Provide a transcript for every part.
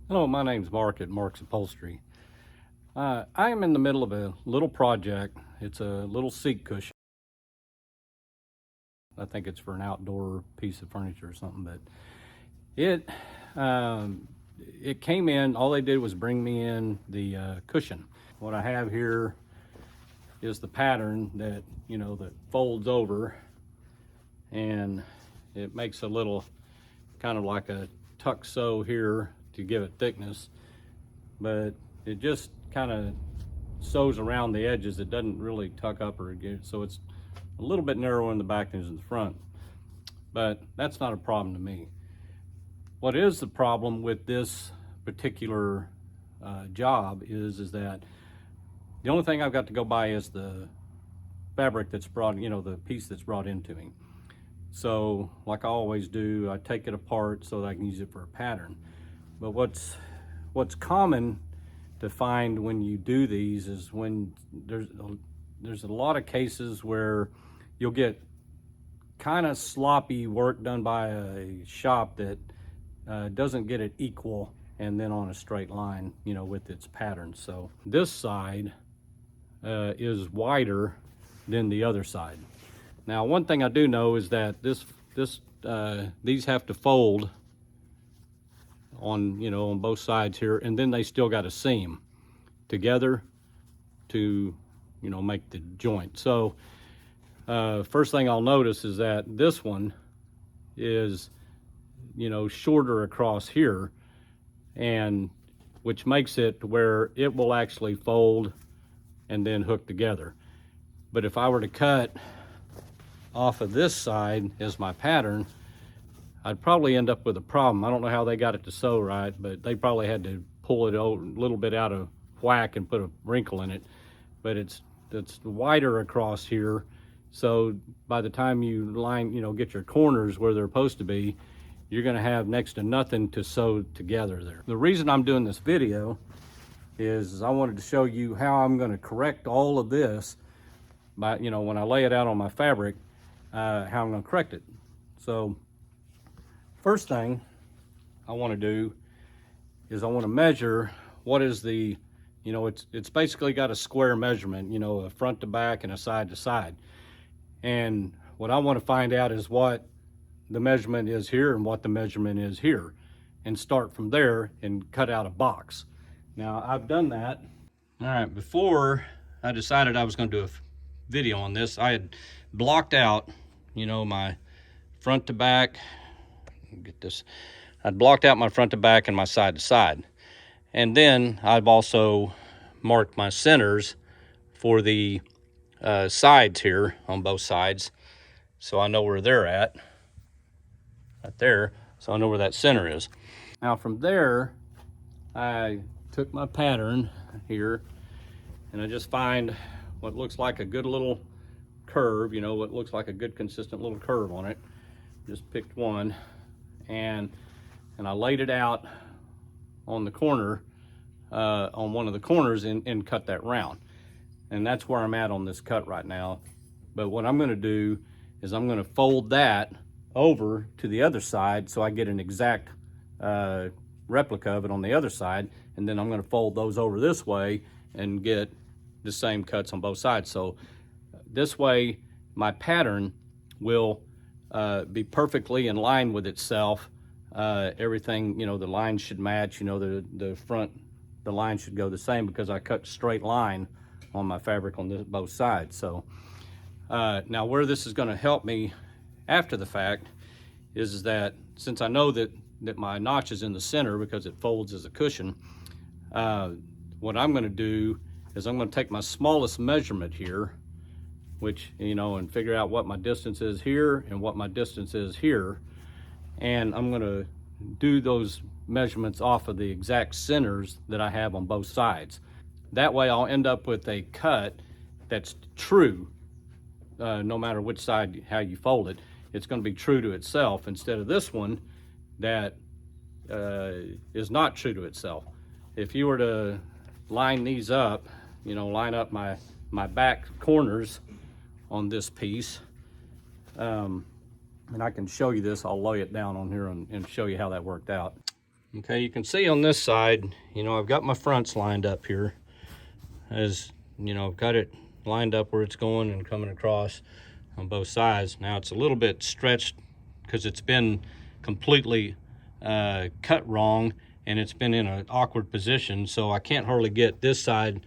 Hello, my name's Mark at Mark's Upholstery. I am in the middle of a little project. It's a little seat cushion. I think it's for an outdoor piece of furniture or something, but it came in, all they did was bring me in the cushion. What I have here is the pattern that, that folds over, and it makes a little kind of like a tuck sew here to give it thickness, but it just kind of sews around the edges. It doesn't really tuck up or get, so it's a little bit narrower in the back than in the front, but that's not a problem to me. What is the problem with this particular job is that the only thing I've got to go by is the fabric that's brought, the piece that's brought into me. So like I always do, I take it apart so that I can use it for a pattern. But what's common to find when you do these is when there's a lot of cases where you'll get kind of sloppy work done by a shop that doesn't get it equal and then on a straight line, with its pattern. So this side is wider than the other side. Now, one thing I do know is that these have to fold on both sides here, and then they still got a seam together to make the joint. So first thing I'll notice is that this one is shorter across here, and which makes it where it will actually fold and then hook together. But if I were to cut off of this side as my pattern, I'd probably end up with a problem. I don't know how they got it to sew right, but they probably had to pull it a little bit out of whack and put a wrinkle in it. But it's wider across here, so by the time you get your corners where they're supposed to be, you're going to have next to nothing to sew together there. The reason I'm doing this video is I wanted to show you how I'm going to correct all of this by, when I lay it out on my fabric, how I'm going to correct it. So first thing I want to do is I want to measure what is the, it's basically got a square measurement, a front to back and a side to side. And what I want to find out is what the measurement is here and what the measurement is here, and start from there and cut out a box. Now, I've done that. All right, before I decided I was going to do a video on this, I had blocked out, my front to back. Get this. I'd blocked out my front to back and my side to side. And then I've also marked my centers for the sides here on both sides. So I know where they're at, right there. So I know where that center is. Now from there, I took my pattern here and I just find what looks like a good little curve, what looks like a good consistent little curve on it. Just picked one. And I laid it out on the corner, on one of the corners, and cut that round. And that's where I'm at on this cut right now. But what I'm going to do is I'm going to fold that over to the other side so I get an exact replica of it on the other side, and then I'm going to fold those over this way and get the same cuts on both sides. So this way my pattern will be perfectly in line with itself. Everything, the lines should match, the front, the line should go the same because I cut straight line on my fabric on both sides. So now where this is going to help me after the fact is that since I know that my notch is in the center because it folds as a cushion, what I'm going to do is I'm going to take my smallest measurement here, which, and figure out what my distance is here and what my distance is here. And I'm going to do those measurements off of the exact centers that I have on both sides. That way I'll end up with a cut that's true, no matter which side, how you fold it. it's going to be true to itself, instead of this one that is not true to itself. If you were to line these up, you know, line up my back corners on this piece, and I can show you this. I'll lay it down on here and show you how that worked out. Okay, you can see on this side, you know, I've got my fronts lined up here. As you know, I've got it lined up where it's going and coming across on both sides. Now it's a little bit stretched because it's been completely cut wrong, and it's been in an awkward position, so I can't hardly get this side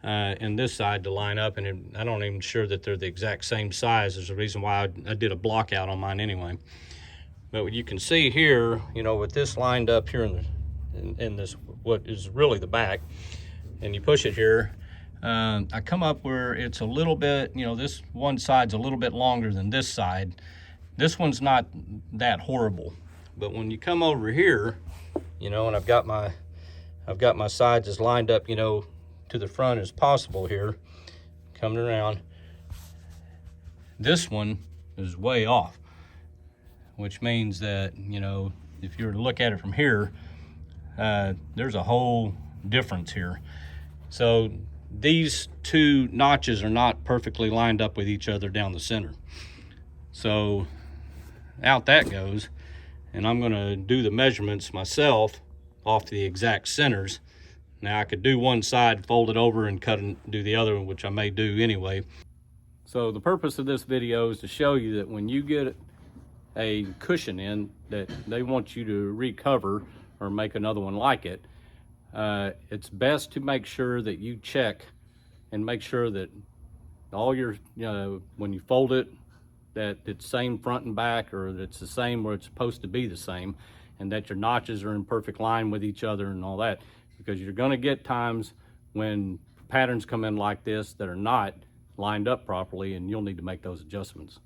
and this side to line up, and I don't even sure that they're the exact same size. There's a reason why I did a block out on mine anyway. But what you can see here, you know, with this lined up here in this, what is really the back, and you push it here, I come up where it's a little bit, you know, this one side's a little bit longer than this side. This one's not that horrible, but when you come over here, you know, and I've got my sides as lined up, you know, to the front as possible here, coming around, this one is way off, which means that, you know, if you were to look at it from here, there's a whole difference here. So these two notches are not perfectly lined up with each other down the center. So out that goes, and I'm gonna do the measurements myself off the exact centers. Now I could do one side, fold it over and cut and do the other one, which I may do anyway. So the purpose of this video is to show you that when you get a cushion in that they want you to recover or make another one like it, it's best to make sure that you check and make sure that all your, you know, when you fold it, that it's same front and back, or that it's the same where it's supposed to be the same, and that your notches are in perfect line with each other and all that, because you're going to get times when patterns come in like this that are not lined up properly, and you'll need to make those adjustments.